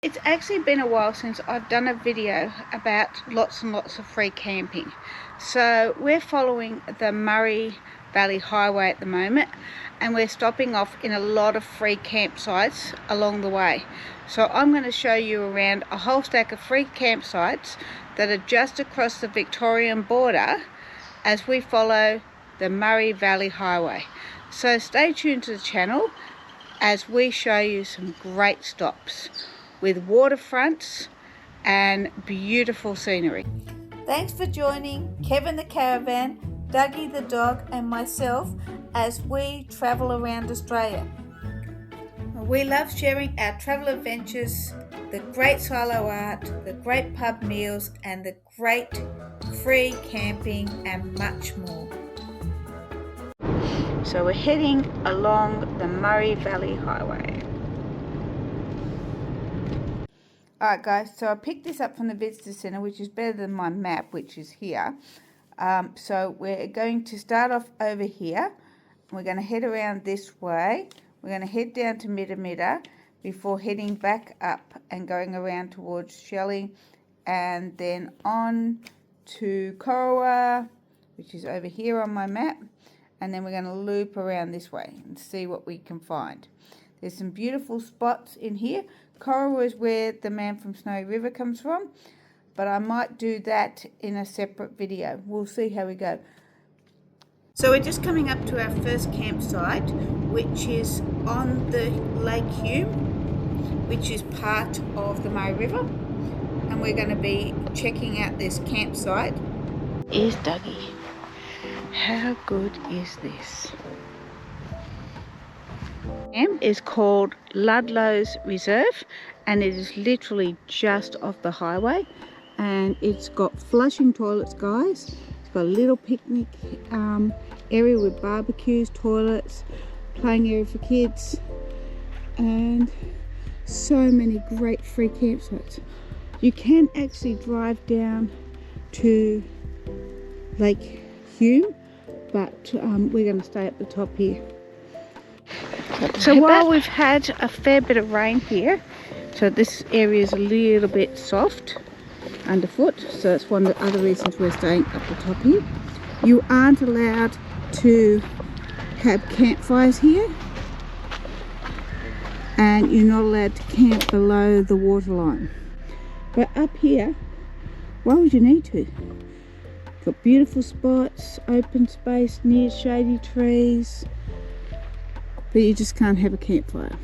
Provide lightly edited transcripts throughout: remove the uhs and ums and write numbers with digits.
It's actually been a while since I've done a video about lots and lots of free camping. So we're following the Murray Valley Highway at the moment, and we're stopping off in a lot of free campsites along the way. So I'm going to show you around a whole stack of free campsites that are just across the Victorian border as we follow the Murray Valley Highway. So stay tuned to the channel as we show you some great stops with waterfronts and beautiful scenery. Thanks for joining Kevin the caravan, Dougie the dog and myself as we travel around Australia. We love sharing our travel adventures, the great silo art, the great pub meals and the great free camping and much more. So we're heading along the Murray Valley Highway. Alright guys, so I picked this up from the Visitor Centre, which is better than my map, which is here. So we're going to start off over here. We're going to head around this way. We're going to head down to Mitta Mitta before heading back up and going around towards Shelling and then on to Cudgewa, which is over here on my map. And then we're going to loop around this way and see what we can find. There's some beautiful spots in here. Cudgewa is where the man from Snowy River comes from, but I might do that in a separate video. We'll see how we go. So we're just coming up to our first campsite, which is on the Lake Hume, which is part of the Murray River, and we're going to be checking out this campsite. Here's Dougie. How good is this? Camp is called Ludlow's Reserve, and it is literally just off the highway, and it's got flushing toilets, guys. It's got a little picnic area with barbecues, toilets, playing area for kids, and so many great free campsites. You can actually drive down to Lake Hume, but we're going to stay at the top here. So while we've had a fair bit of rain here, so this area is a little bit soft underfoot, so that's one of the other reasons we're staying up the top here. You aren't allowed to have campfires here, and you're not allowed to camp below the waterline. But up here, why would you need to? Got beautiful spots, open space, near shady trees, but you just can't have a campfire.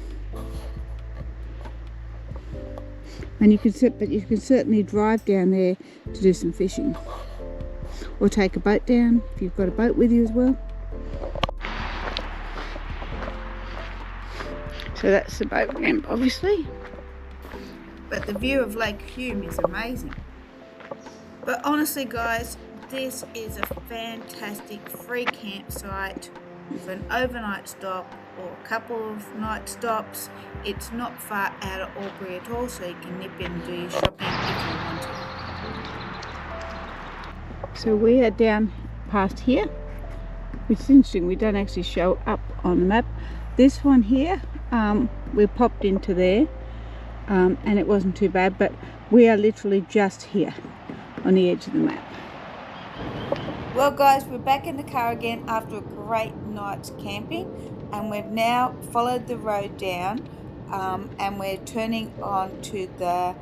And you can certainly drive down there to do some fishing, or take a boat down if you've got a boat with you as well. So that's the boat ramp, obviously. But the view of Lake Hume is amazing. But honestly, guys, this is a fantastic free campsite for an overnight stop or a couple of night stops. It's not far out of Albury at all, so you can nip in and do your shopping if you want to. So we are down past here, which is interesting. We don't actually show up on the map. This one here, we popped into there, and it wasn't too bad, but we are literally just here on the edge of the map. Well guys, we're back in the car again after a great night's camping, and we've now followed the road down and we're turning on to the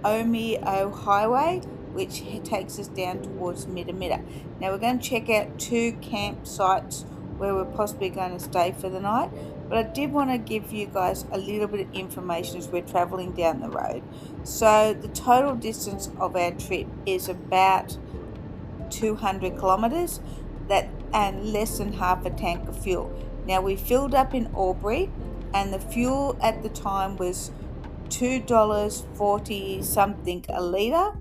Omeo Highway, which takes us down towards Mitta Mitta. Now we're going to check out two campsites where we're possibly going to stay for the night, but I did want to give you guys a little bit of information as we're traveling down the road. So the total distance of our trip is about 200 kilometers, and less than half a tank of fuel. Now we filled up in Albury, and the fuel at the time was $2.40 something a litre,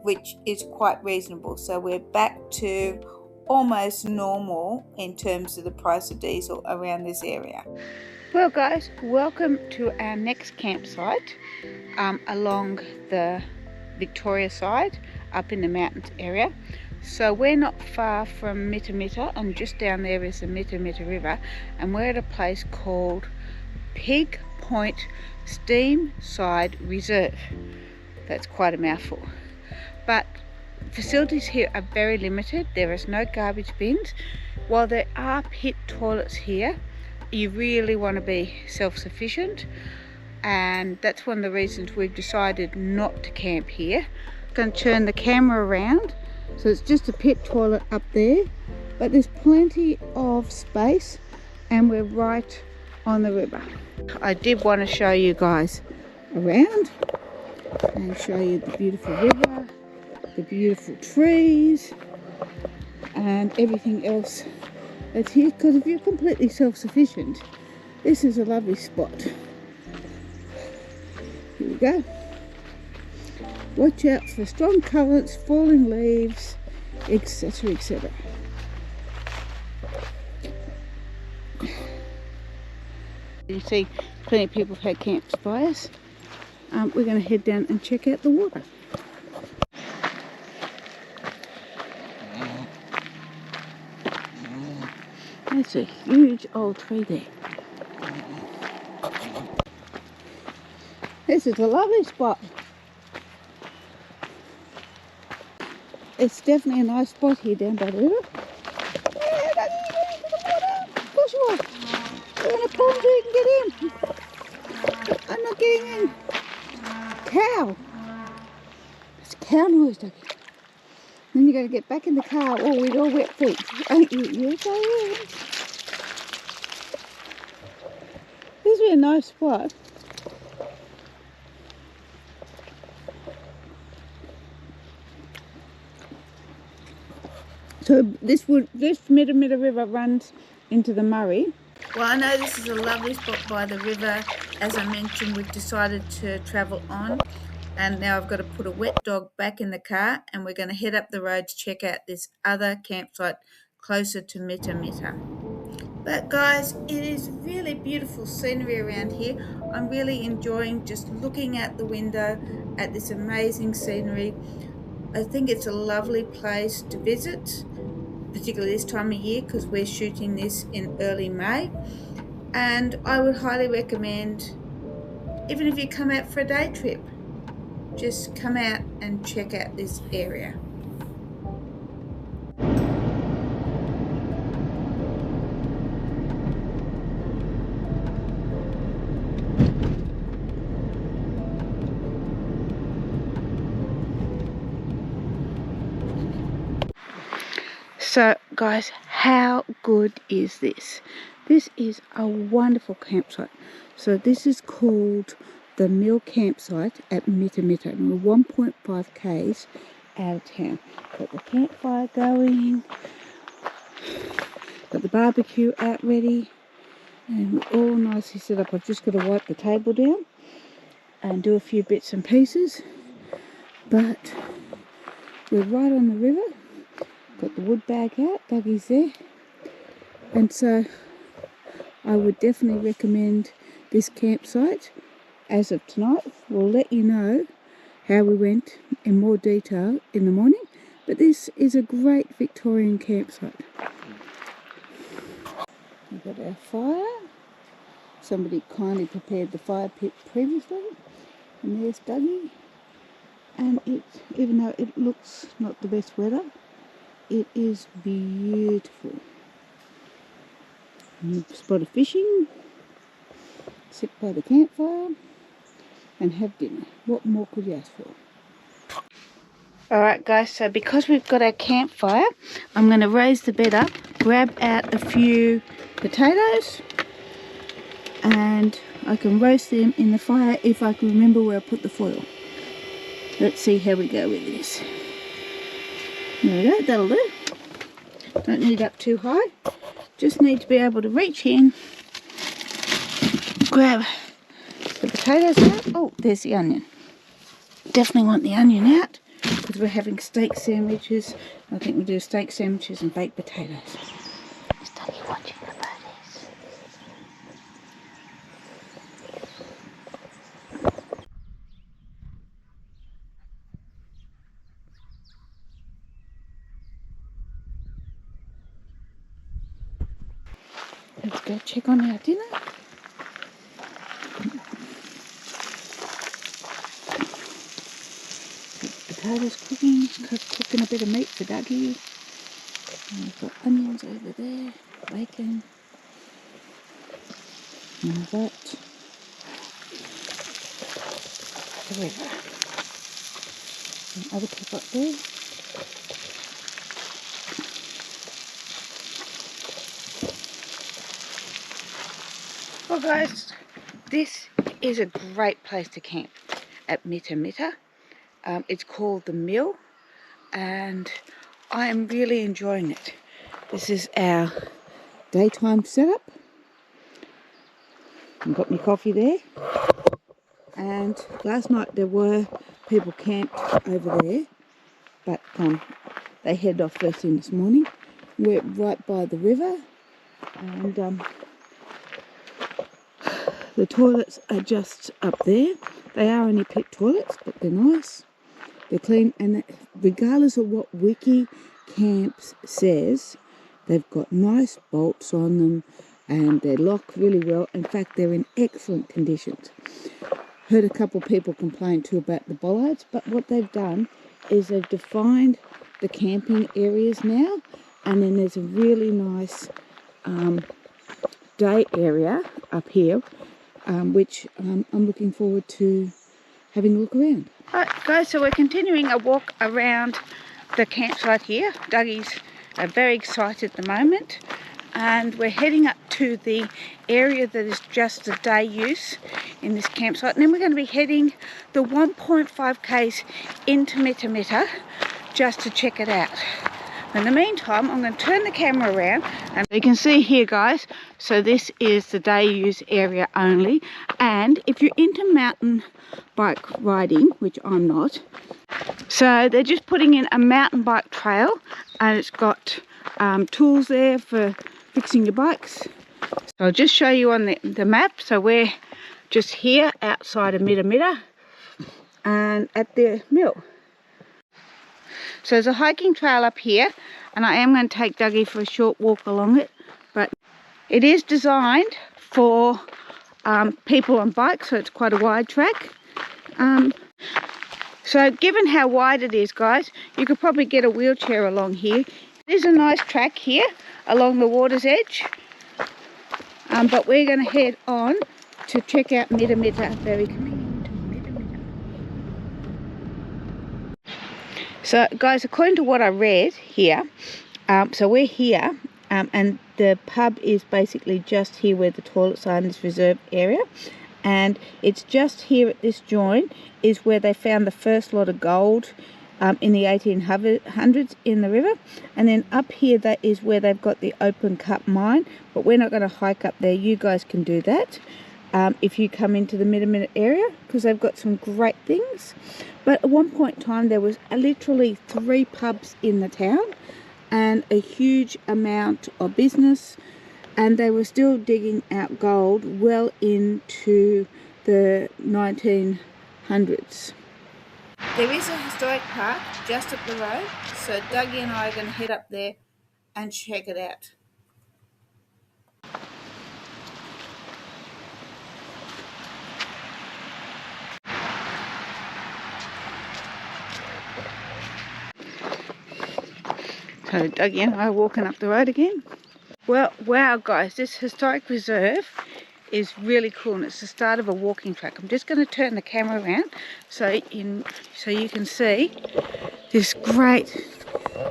which is quite reasonable. So we're back to almost normal in terms of the price of diesel around this area. Well guys, welcome to our next campsite along the Victoria side, up in the mountains area. So we're not far from Mitta Mitta, and just down there is the Mitta Mitta River, and we're at a place called Pig Point Steam Side Reserve. That's quite a mouthful. But facilities here are very limited. There is no garbage bins. While there are pit toilets here, you really want to be self-sufficient, and that's one of the reasons we've decided not to camp here. I'm going to turn the camera around, so it's just a pit toilet up there, but there's plenty of space and we're right on the river. I did want to show you guys around and show you the beautiful river, the beautiful trees and everything else that's here, because if you're completely self-sufficient, this is a lovely spot. Here we go. Watch out for strong currents, falling leaves, etc, etc. You see plenty of people have had campfires. We're going to head down and check out the water. That's a huge old tree there. This is a lovely spot. It's definitely a nice spot here down by the river. Yeah, Cudgewa. We're going to pull so you can get in. I'm not getting in. Cow. It's a cow noise, Dougie. Then you're going to get back in the car with all wet feet. Ain't you? Yes, I am. This is a nice spot. So this Mitta Mitta River runs into the Murray. Well, I know this is a lovely spot by the river. As I mentioned, we've decided to travel on, and now I've got to put a wet dog back in the car, and we're going to head up the road to check out this other campsite closer to Mitta Mitta. But guys, it is really beautiful scenery around here. I'm really enjoying just looking out the window at this amazing scenery. I think it's a lovely place to visit, particularly this time of year, because we're shooting this in early May. And I would highly recommend, even if you come out for a day trip, just come out and check out this area. So guys, how good is this? This is a wonderful campsite. So this is called the Mill Campsite at Mitta Mitta, and we're 1.5 k's out of town. Got the campfire going, got the barbecue out ready, and we're all nicely set up. I've just got to wipe the table down and do a few bits and pieces, but we're right on the river. Got the wood bag out, Dougie's there, and so I would definitely recommend this campsite. As of tonight, we'll let you know how we went in more detail in the morning, but this is a great Victorian campsite. We've got our fire. Somebody kindly prepared the fire pit previously, and there's Dougie. And it, even though it looks not the best weather, it is beautiful. You spot a fishing, sit by the campfire and have dinner. What more could you ask for? Alright guys, so because we've got our campfire, I'm going to raise the bed up, grab out a few potatoes, and I can roast them in the fire if I can remember where I put the foil. Let's see how we go with this. There we go, that'll do. Don't need up too high. Just need to be able to reach in, grab the potatoes out. Oh, there's the onion. Definitely want the onion out because we're having steak sandwiches. I think we'll do steak sandwiches and baked potatoes. Is Dougie watching the birdies? Let's go check on our dinner. potatoes cooking a bit of meat for Dougie. And we've got onions over there, bacon, and that. The river. And other people up there. Well guys, this is a great place to camp at Mitta Mitta. It's called the Mill and I am really enjoying it. This is our daytime setup. I've got my coffee there. And last night there were people camped over there, but they headed off first thing this morning. We're right by the river and the toilets are just up there. They are only pit toilets, but they're nice. They're clean, and regardless of what Wiki Camps says, they've got nice bolts on them and they lock really well. In fact, they're in excellent conditions. Heard a couple of people complain too about the bollards, but what they've done is they've defined the camping areas now, and then there's a really nice day area up here, which I'm looking forward to having a look around. Alright guys, so we're continuing a walk around the campsite here. Dougie's very excited at the moment, and we're heading up to the area that is just a day use in this campsite, and then we're going to be heading the 1.5 k's into Mitta Mitta just to check it out. In the meantime, I'm going to turn the camera around, and you can see here guys, so this is the day use area only, and if you're into mountain bike riding, which I'm not, so they're just putting in a mountain bike trail, and it's got tools there for fixing your bikes. So I'll just show you on the map. So we're just here outside of Mitta Mitta and at the mill. So there's a hiking trail up here, and I am going to take Dougie for a short walk along it, but it is designed for people on bikes, so it's quite a wide track. So given how wide it is guys, you could probably get a wheelchair along here. There's a nice track here along the water's edge, but we're going to head on to check out Mitta Mitta. Very convenient. So guys, according to what I read here, so we're here, and the pub is basically just here where the toilets are in this reserve area, and it's just here at this joint is where they found the first lot of gold in the 1800s in the river, and then up here that is where they've got the open cut mine, but we're not going to hike up there. You guys can do that if you come into the Mitta Mitta area, because they've got some great things. But at one point in time there was literally 3 pubs in the town and a huge amount of business, and they were still digging out gold well into the 1900s. There is a historic park just up the road, so Dougie and I are going to head up there and check it out. So Dougie and I are walking up the road again. Well, wow guys, this historic reserve is really cool, and it's the start of a walking track. I'm just going to turn the camera around so you can see this great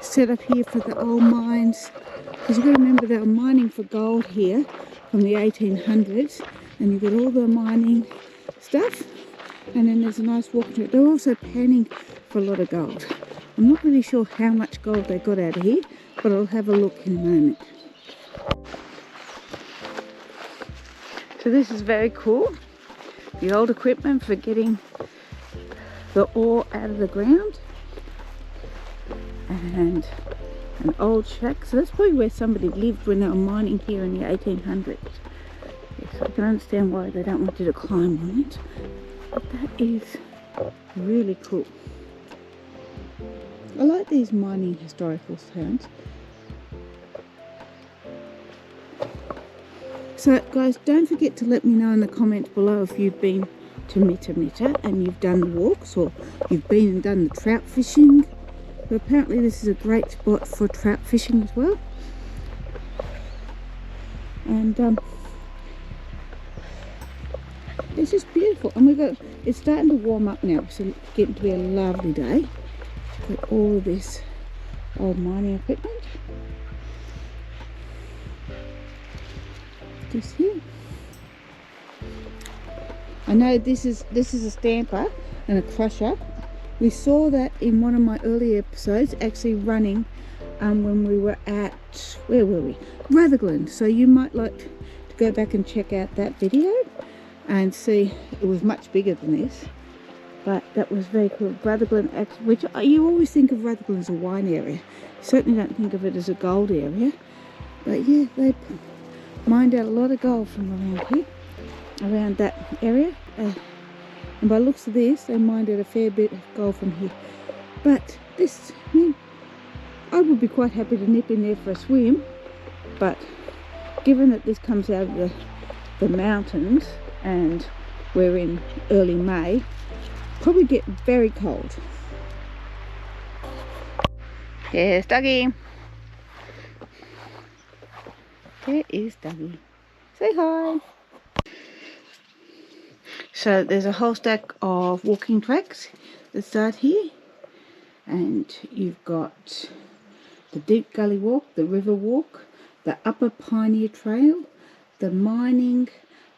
setup here for the old mines, because you've got to remember they were mining for gold here from the 1800s, and you've got all the mining stuff, and then there's a nice walking track. They're also panning for a lot of gold. I'm not really sure how much gold they got out of here, but I'll have a look in a moment. So this is very cool. The old equipment for getting the ore out of the ground, and an old shack. So that's probably where somebody lived when they were mining here in the 1800s. Yes, I can understand why they don't want you to climb on it, but that is really cool. I like these mining historical towns. So guys, don't forget to let me know in the comments below if you've been to Mitta Mitta and you've done the walks, or you've been and done the trout fishing, but apparently this is a great spot for trout fishing as well. And it's just beautiful, and it's starting to warm up now, so it's getting to be a lovely day. Got all of this old mining equipment just here. I know this is a stamper and a crusher. We saw that in one of my earlier episodes, actually running when we were at, where were we? Rutherglen. So you might like to go back and check out that video and see. It was much bigger than this, but that was very cool. Rutherglen, which you always think of Rutherglen as a wine area. Certainly don't think of it as a gold area. But yeah, they mined out a lot of gold from around here, around that area. And by the looks of this, they mined out a fair bit of gold from here. But this, I would be quite happy to nip in there for a swim. But given that this comes out of the mountains and we're in early May, probably get very cold. Here's Dougie. There is Dougie. Say hi. So there's a whole stack of walking tracks that start here, and you've got the Deep Gully Walk, the River Walk, the Upper Pioneer Trail, the Mining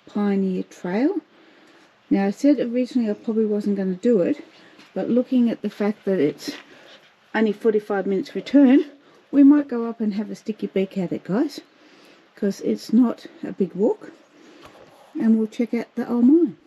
Pioneer Trail. Now I said originally I probably wasn't going to do it, but looking at the fact that it's only 45 minutes return, we might go up and have a sticky beak at it, guys, because it's not a big walk, and we'll check out the old mine.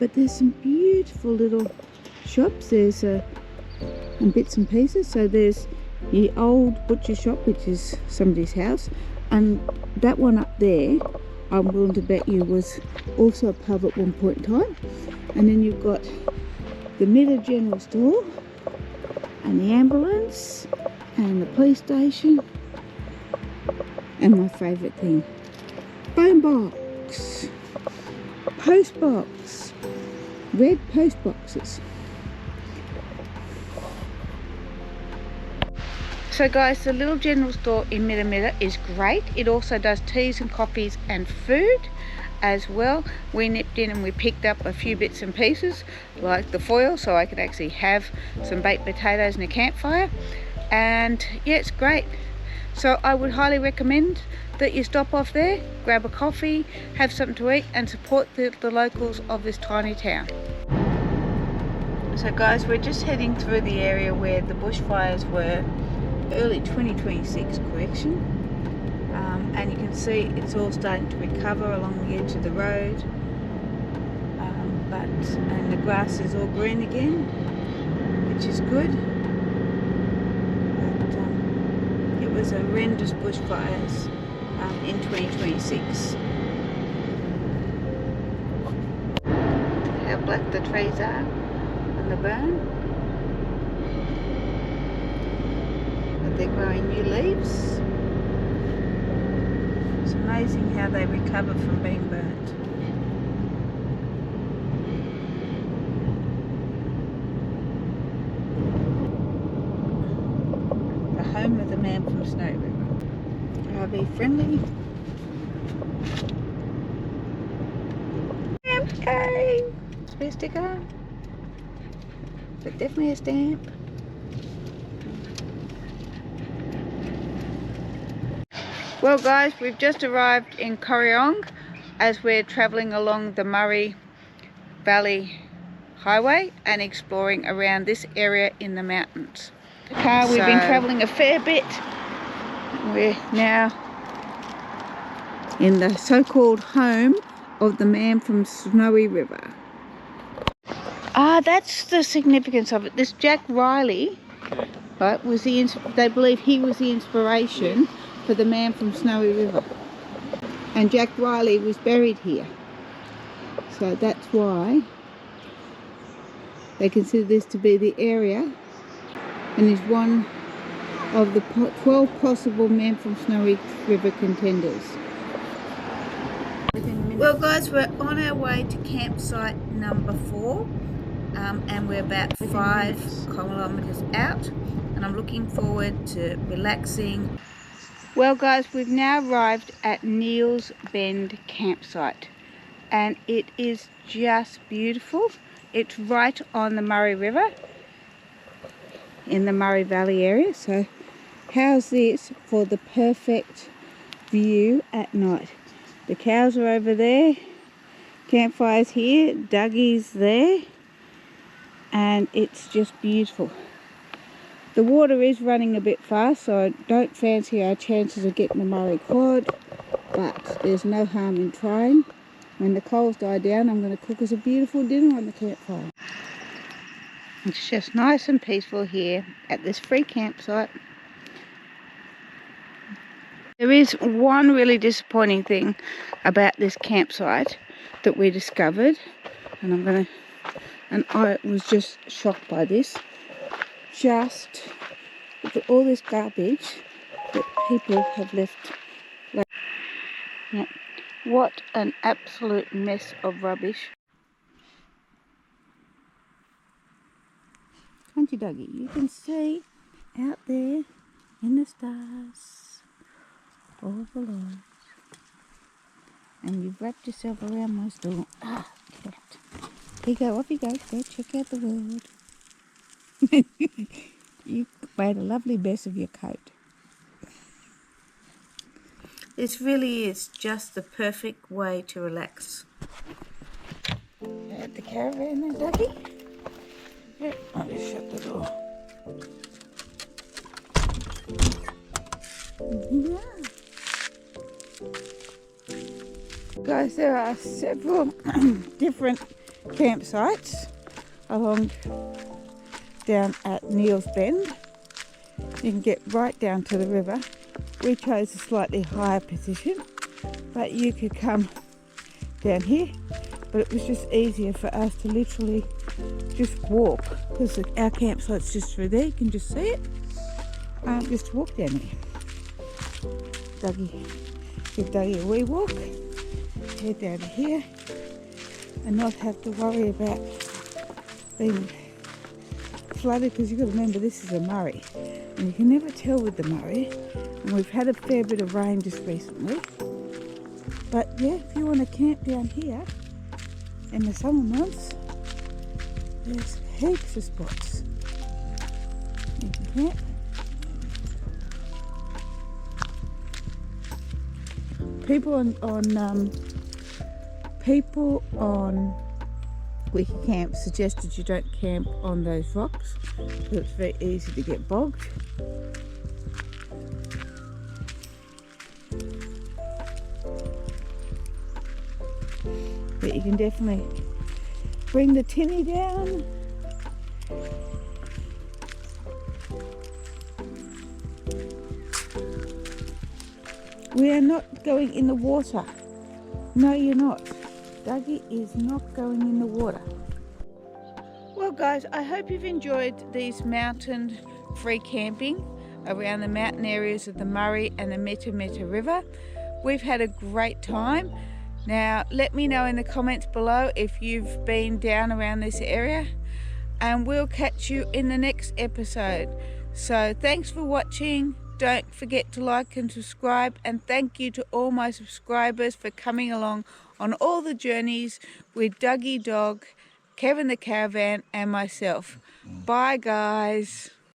But there's some beautiful little shops. There's and bits and pieces. So there's the old butcher shop, which is somebody's house, and that one up there, I'm willing to bet you, was also a pub at one point in time. And then you've got the Mitta General Store and the ambulance and the police station, and my favourite thing, phone box, post box, red post boxes. So guys, the little general store in Mitta Mitta is great. It also does teas and coffees and food as well. We nipped in and we picked up a few bits and pieces like the foil, so I could actually have some baked potatoes and a campfire, and yeah, it's great. So I would highly recommend that you stop off there, grab a coffee, have something to eat, and support the locals of this tiny town. So guys, we're just heading through the area where the bushfires were early 2026, correction. And you can see it's all starting to recover along the edge of the road. And the grass is all green again, which is good. But it was horrendous bushfires in 2026. How black the trees are on the burn. But they're growing new leaves. It's amazing how they recover from being burnt. The home of the man from Snow River. RV friendly. Stamp cave! It's a sticker, but definitely a stamp. Well guys, we've just arrived in Corryong as we're travelling along the Murray Valley Highway and exploring around this area in the mountains. We've been travelling a fair bit. We're now in the so-called home of the man from Snowy River. Ah, that's the significance of it. This Jack Riley right, they believe he was the inspiration for the man from Snowy River. And Jack Riley was buried here. So that's why they consider this to be the area, and is one of the 12 possible men from Snowy River contenders. Well guys, we're on our way to campsite number 4, and we're about 5 kilometres out, and I'm looking forward to relaxing. Well guys, we've now arrived at Neil's Bend campsite, and it is just beautiful. It's right on the Murray River in the Murray Valley area, so how's this for the perfect view at night? The cows are over there, campfire's here, Dougie's there, and it's just beautiful. The water is running a bit fast, so I don't fancy our chances of getting the Murray quad, but there's no harm in trying. When the coals die down, I'm going to cook us a beautiful dinner on the campfire. It's just nice and peaceful here at this free campsite. There is one really disappointing thing about this campsite that we discovered, and I was just shocked by this. Just look at all this garbage that people have left. Yeah. What an absolute mess of rubbish. Can't you, Dougie? You can see out there in the stars all the lights. And you've wrapped yourself around my store. Ah, get out. Here you go, off you go. Go check out the world. You made a lovely mess of your coat. This really is just the perfect way to relax. At the caravan then, Dougie? Yep, I'll just shut the door. Yeah. Guys, there are several different campsites along down at Neil's Bend. You can get right down to the river. We chose a slightly higher position, but you could come down here, but it was just easier for us to literally just walk, because our campsite's just through there. You can just see it. Just walk down here. Give Dougie a wee walk, head down here, and not have to worry about being flooded, because you've got to remember this is a Murray, and you can never tell with the Murray, and we've had a fair bit of rain just recently. But yeah, if you want to camp down here in the summer months, there's heaps of spots you can camp. People on Wiki Camp suggested you don't camp on those rocks, because it's very easy to get bogged. But you can definitely bring the tinny down. We are not going in the water. No, you're not. Dougie is not going in the water. Well guys, I hope you've enjoyed these mountain free camping around the mountain areas of the Murray and the Mitta Mitta River. We've had a great time. Now let me know in the comments below if you've been down around this area, and we'll catch you in the next episode. So thanks for watching. Don't forget to like and subscribe, and thank you to all my subscribers for coming along on all the journeys with Dougie Dog, Kevin the Caravan and myself. Bye guys.